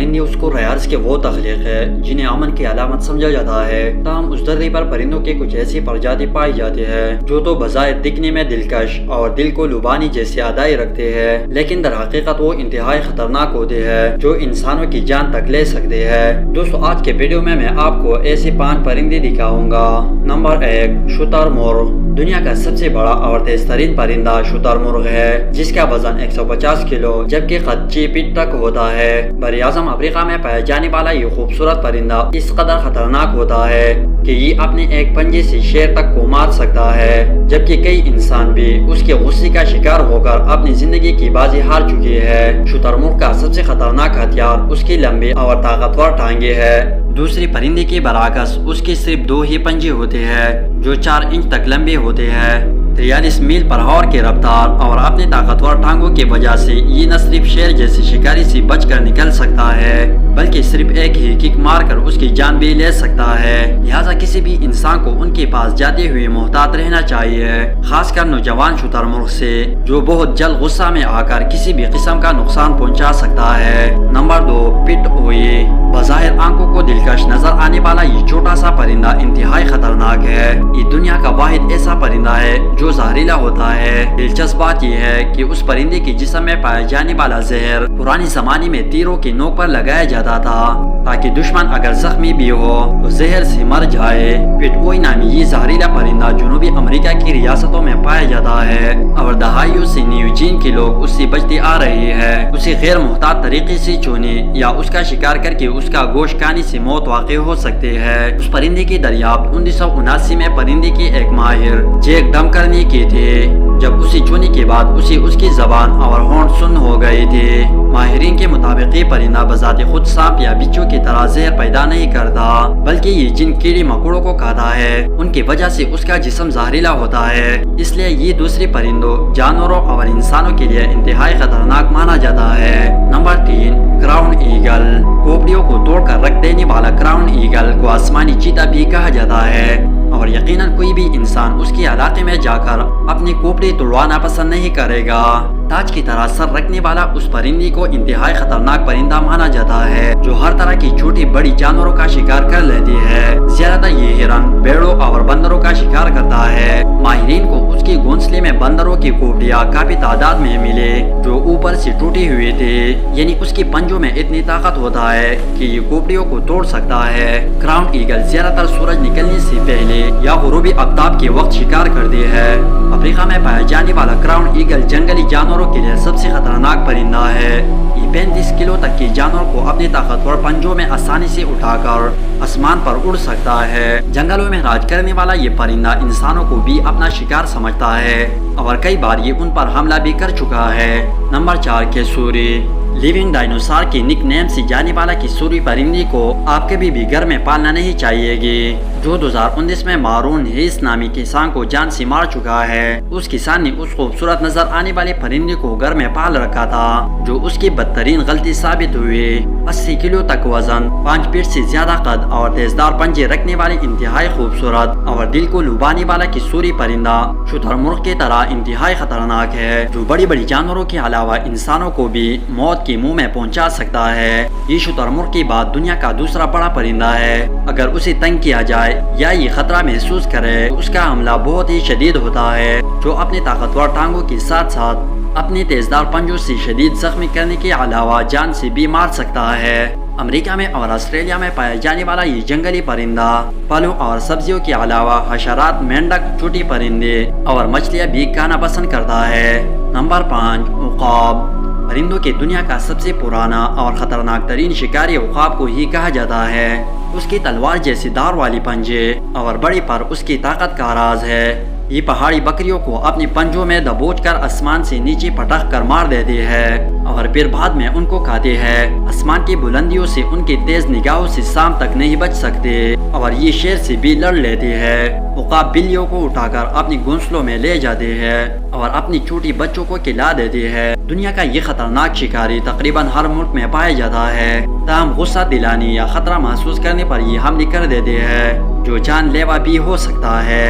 پرندے اس کو ریارز کے وہ تخلیق ہے جنہیں امن کی علامت سمجھا جاتا ہے، تاہم اس دھرتی پر پرندوں کے کچھ ایسی پرجاتی پائی جاتی ہے جو تو بظاہر دکھنے میں دلکش اور دل کو لبانی جیسی ادائی رکھتے ہیں، لیکن در حقیقت وہ انتہائی خطرناک ہوتے ہیں جو انسانوں کی جان تک لے سکتے ہیں۔ دوستو آج کے ویڈیو میں آپ کو ایسے 5 پرندے دکھاؤں گا۔ نمبر 1، شتر مرغ۔ دنیا کا سب سے بڑا اور تیز ترین پرندہ شتر مرغ ہے، جس کا وزن 150 کلو جبکہ قد 6 فٹ تک ہوتا ہے۔ بر اعظم افریقہ میں پایا جانے والا یہ خوبصورت پرندہ اس قدر خطرناک ہوتا ہے کہ یہ اپنے ایک پنجے سے شیر تک کو مار سکتا ہے، جبکہ کئی انسان بھی اس کے غصے کا شکار ہو کر اپنی زندگی کی بازی ہار چکے ہیں۔ شتر مرغ کا سب سے خطرناک ہتھیار اس کی لمبی اور طاقتور ٹانگیں ہیں۔ دوسری پرندے کے برعکس اس کے صرف 2 ہی پنجے ہوتے ہیں جو 4 انچ تک لمبے ہوتے ہیں۔ 43 میل پر ہور کی رفتار اور اپنے طاقتور ٹانگوں کی وجہ سے یہ نہ صرف شیر جیسے شکاری سے بچ کر نکل سکتا ہے بلکہ صرف ایک ہی کک مار کر اس کی جان بھی لے سکتا ہے۔ لہٰذا کسی بھی انسان کو ان کے پاس جاتے ہوئے محتاط رہنا چاہیے، خاص کر نوجوان شتر مرغ سے جو بہت جلد غصہ میں آ کر کسی بھی قسم کا نقصان پہنچا سکتا ہے۔ نمبر 2، پٹ اوئی۔ بظاہر آنکھوں کو دلکش نظر آنے والا یہ چھوٹا سا پرندہ انتہائی خطرناک ہے۔ یہ دنیا کا واحد ایسا پرندہ ہے جو زہریلا ہوتا ہے۔ دلچسپ بات یہ ہے کہ اس پرندے کے جسم میں پایا جانے والا زہر پرانے زمانے میں تیروں کی نوک پر لگایا جاتا تھا تاکہ دشمن اگر زخمی بھی ہو تو زہر سے مر جائے۔ پٹ اوئی نامی یہ زہریلا پرندہ جنوبی امریکہ کی ریاستوں میں پایا جاتا ہے اور دہائیوں سے نیوزیلینڈ کے لوگ اس سے بچتے آ رہے ہیں۔ اسے غیر محتاط طریقے سے چھونے یا اس کا شکار کر کے اس کا گوشت کھانے سے موت واقع ہو سکتے ہیں۔ اس پرندے کی دریافت 1979 میں پرندے کے ایک ماہر جیک ڈمکر نے کی تھی، جب اسے چھونے کے بعد اسے اس کی زبان اور ہونٹ سن ہو گئے تھے۔ ماہرین کے مطابق یہ پرندہ بذات خود سانپ یا بچھو کی طرح زہر پیدا نہیں کرتا، بلکہ یہ جن کیڑے مکوڑوں کو کھاتا ہے ان کی وجہ سے اس کا جسم زہریلا ہوتا ہے، اس لیے یہ دوسرے پرندوں، جانوروں اور انسانوں کے لیے انتہائی خطرناک مانا جاتا ہے۔ Number 3، crown eagle. کھوپڑیوں کو توڑ کر رکھ دینے والا کراؤن ایگل کو آسمانی چیتا بھی کہا جاتا ہے، اور یقیناً کوئی بھی انسان اس کے علاقے میں جا کر اپنی کھوپڑی توڑوانا پسند نہیں کرے گا۔ تاج کی طرح سر رکھنے والا اس پرندے کو انتہائی خطرناک پرندہ مانا جاتا ہے جو ہر طرح کی چھوٹی بڑی جانوروں کا شکار کر لیتی ہے۔ زیادہ تر یہ ہرن، بھیڑوں اور بندروں کا شکار کرتا ہے۔ ماہرین کو اس کے گھونسلے میں بندروں کی کھوپڑیاں کافی تعداد میں ملے جو اوپر سے ٹوٹی ہوئی تھی، یعنی اس کے پنجوں میں اتنی طاقت ہوتا ہے کہ یہ کھوپڑیوں کو توڑ سکتا ہے۔ کراؤن ایگل زیادہ تر سورج نکلنے سے پہلے یا غروبی آفتاب کے وقت شکار کرتی ہے۔ افریقہ میں پایا جانے والا کراؤن ایگل جنگلی جانوروں کے لیے سب سے خطرناک پرندہ ہے۔ یہ 35 کلو تک کے جانور کو اپنے طاقتور پنجوں میں آسانی سے اٹھا کر آسمان پر اڑ سکتا ہے۔ جنگلوں میں راج کرنے والا یہ پرندہ انسانوں کو بھی اپنا شکار سمجھتا ہے اور کئی بار یہ ان پر حملہ بھی کر چکا ہے۔ نمبر 4، کیسوری۔ لیونگ ڈائنوسار کے نک نیم سے جانے والا کیسوری پرندے کو آپ کبھی بھی گھر میں پالنا نہیں چاہیے گی، جو 2019 میں مارون ہیس نامی کسان کو جان سے مار چکا ہے۔ اس کسان نے اس خوبصورت نظر آنے والے پرندے کو گھر میں پال رکھا تھا جو اس کی بدترین غلطی ثابت ہوئی۔ 80 کلو تک وزن، 5 فٹ سے زیادہ قد اور تیزدار پنجے رکھنے والے انتہائی خوبصورت اور دل کو لبانے والا کیسوری پرندہ شتر مرغ کی طرح انتہائی خطرناک ہے، جو بڑی بڑی جانوروں کے علاوہ انسانوں کو بھی موت کے منہ میں پہنچا سکتا ہے۔ یہ شتر مرغ کے بعد دنیا کا دوسرا بڑا پرندہ ہے۔ اگر اسے تنگ کیا جائے یا یہ خطرہ محسوس کرے تو اس کا حملہ بہت ہی شدید ہوتا ہے، جو اپنے طاقتور ٹانگوں کے ساتھ ساتھ اپنے تیزدار پنجوں سے شدید زخمی کرنے کے علاوہ جان سے بھی مار سکتا ہے۔ امریکہ میں اور آسٹریلیا میں پایا جانے والا یہ جنگلی پرندہ پھلوں اور سبزیوں کے علاوہ حشرات، مینڈک، چھوٹی پرندے اور مچھلیاں بھی کھانا پسند کرتا ہے۔ نمبر 5، عقاب۔ پرندوں کی دنیا کا سب سے پرانا اور خطرناک ترین شکاری عقاب کو ہی کہا جاتا ہے۔ اس کی تلوار جیسی دھار والی پنجے اور بڑی پر اس کی طاقت کا راز ہے۔ یہ پہاڑی بکریوں کو اپنے پنجوں میں دبوچ کر آسمان سے نیچے پٹخ کر مار دیتے ہیں اور پھر بعد میں ان کو کھاتے ہیں۔ آسمان کی بلندیوں سے ان کی تیز نگاہوں سے سام تک نہیں بچ سکتے اور یہ شیر سے بھی لڑ لیتے ہیں۔ عقاب بلیوں کو اٹھا کر اپنے گھونسلوں میں لے جاتے ہیں اور اپنی چھوٹی بچوں کو کھلا دیتے ہیں۔ دنیا کا یہ خطرناک شکاری تقریباً ہر ملک میں پایا جاتا ہے، تاہم غصہ دلانے یا خطرہ محسوس کرنے پر یہ حملے کر دیتے ہیں جو جان لیوا بھی ہو سکتا ہے۔